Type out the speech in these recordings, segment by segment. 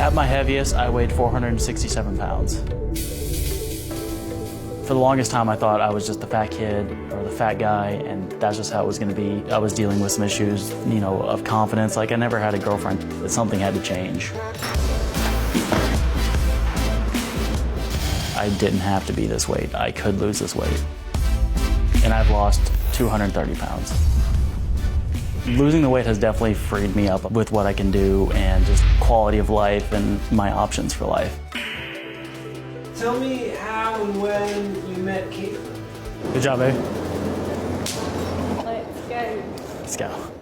At my heaviest, I weighed 467 pounds. For the longest time, I thought I was just the fat kid or the fat guy, and that's just how it was going to be. I was dealing with some issues, of confidence. Like, I never had a girlfriend, but something had to change. I didn't have to be this weight. I could lose this weight. And I've lost 230 pounds. Losing the weight has definitely freed me up with what I can do and just quality of life and my options for life. Tell me how and when you met Caitlin. Good job, baby. Let's go. Let's go.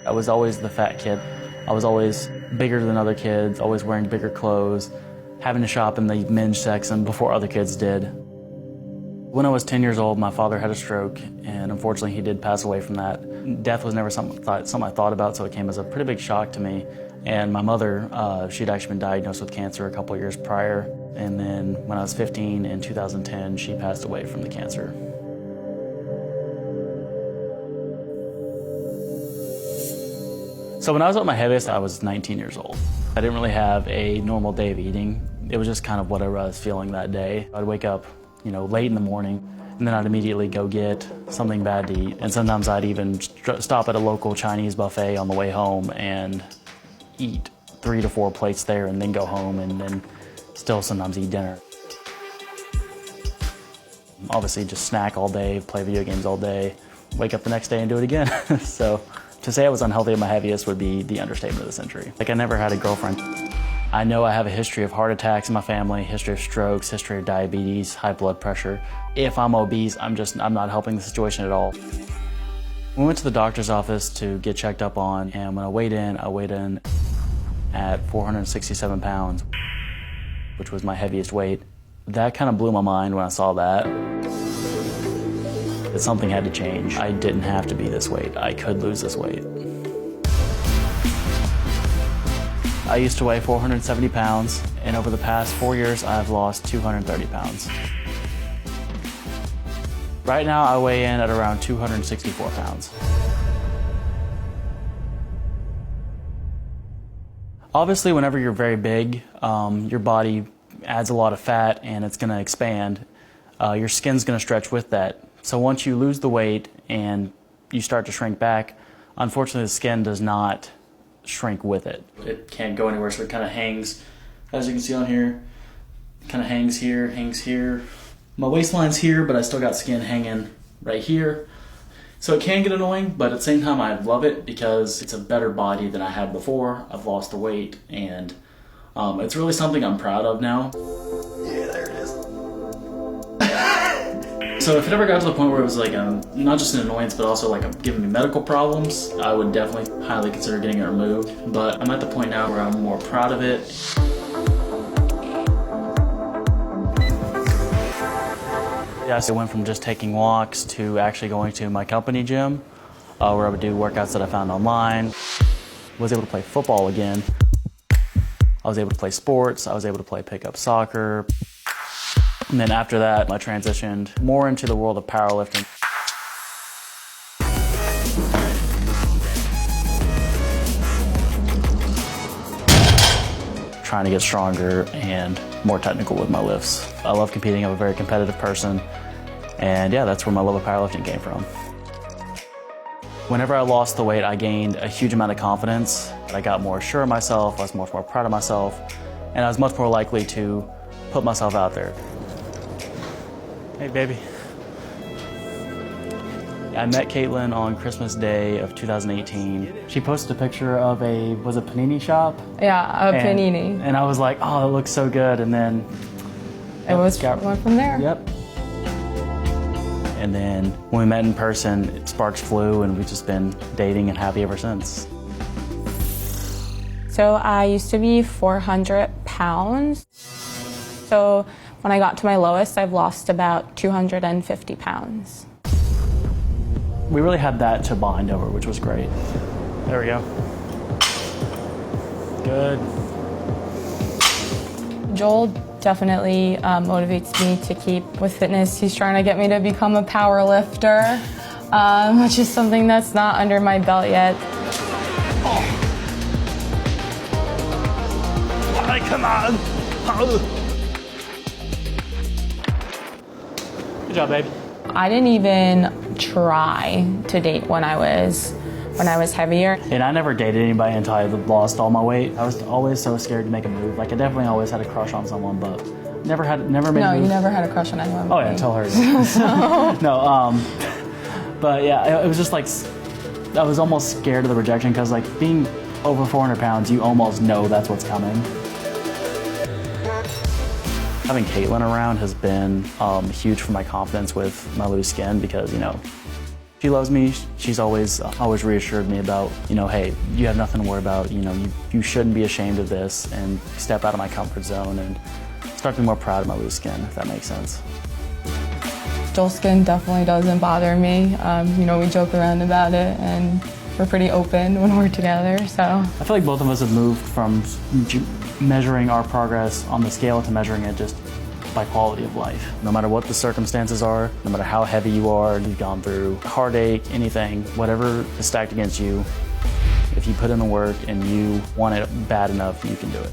I was always the fat kid. I was always bigger than other kids, always wearing bigger clothes, having to shop in the men's section before other kids did. When I was 10 years old, my father had a stroke, and unfortunately he did pass away from that. Death was never something I thought about, so it came as a pretty big shock to me. And my mother, she'd actually been diagnosed with cancer a couple of years prior, and then when I was 15 in 2010, she passed away from the cancer. So when I was at my heaviest, I was 19 years old. I didn't really have a normal day of eating. It was just kind of whatever I was feeling that day. I'd wake up, late in the morning, and then I'd immediately go get something bad to eat. And sometimes I'd even stop at a local Chinese buffet on the way home and eat 3 to 4 plates there and then go home and then still sometimes eat dinner. Obviously just snack all day, play video games all day, wake up the next day and do it again. So to say I was unhealthy at my heaviest would be the understatement of the century. Like, I never had a girlfriend. I know I have a history of heart attacks in my family, history of strokes, history of diabetes, high blood pressure. If I'm obese, I'm not helping the situation at all. We went to the doctor's office to get checked up on, and when I weighed in at 467 pounds, which was my heaviest weight. That kind of blew my mind when I saw that. That something had to change. I didn't have to be this weight. I could lose this weight. I used to weigh 470 pounds, and over the past 4 years, I've lost 230 pounds. Right now, I weigh in at around 264 pounds. Obviously, whenever you're very big, your body adds a lot of fat and it's going to expand. Your skin's going to stretch with that. So once you lose the weight and you start to shrink back, unfortunately the skin does not shrink with it. It can't go anywhere, so it kind of hangs, as you can see on here, kind of hangs here, hangs here. My waistline's here, but I still got skin hanging right here. So it can get annoying, but at the same time I love it because it's a better body than I had before. I've lost the weight, and it's really something I'm proud of now. Yeah, there it is. So if it ever got to the point where it was like not just an annoyance, but also like giving me medical problems, I would definitely highly consider getting it removed. But I'm at the point now where I'm more proud of it. Yeah, so I went from just taking walks to actually going to my company gym, where I would do workouts that I found online. Was able to play football again. I was able to play sports. I was able to play pickup soccer. And then after that, I transitioned more into the world of powerlifting. Trying to get stronger and more technical with my lifts. I love competing. I'm a very competitive person. And yeah, that's where my love of powerlifting came from. Whenever I lost the weight, I gained a huge amount of confidence. I got more sure of myself. I was much more proud of myself. And I was much more likely to put myself out there. Hey, baby. I met Caitlin on Christmas Day of 2018. She posted a picture of was it Panini shop? Yeah, Panini. And I was like, oh, it looks so good. And then it went from there. Yep. And then when we met in person, sparks flew, and we've just been dating and happy ever since. So I used to be 400 pounds. So when I got to my lowest, I've lost about 250 pounds. We really had that to bond over, which was great. There we go. Good. Joel definitely motivates me to keep with fitness. He's trying to get me to become a power lifter, which is something that's not under my belt yet. Come on. Good job, babe. I didn't even try to date when I was heavier. And I never dated anybody until I lost all my weight. I was always so scared to make a move. Like I definitely always had a crush on someone, but never made a No, move. you never had a crush on anyone. Oh yeah, tell her. No, but yeah, it was just like I was almost scared of the rejection because like being over 400 pounds, you almost know that's what's coming. Having Caitlin around has been huge for my confidence with my loose skin because, you know, she loves me. She's always reassured me about, you know, hey, you have nothing to worry about. You know, you shouldn't be ashamed of this, and step out of my comfort zone and start to be more proud of my loose skin, if that makes sense. Dull skin definitely doesn't bother me. You know, we joke around about it, and we're pretty open when we're together, so. I feel like both of us have moved from measuring our progress on the scale to measuring it just by quality of life. No matter what the circumstances are, no matter how heavy you are, you've gone through heartache, anything, whatever is stacked against you, if you put in the work and you want it bad enough, you can do it.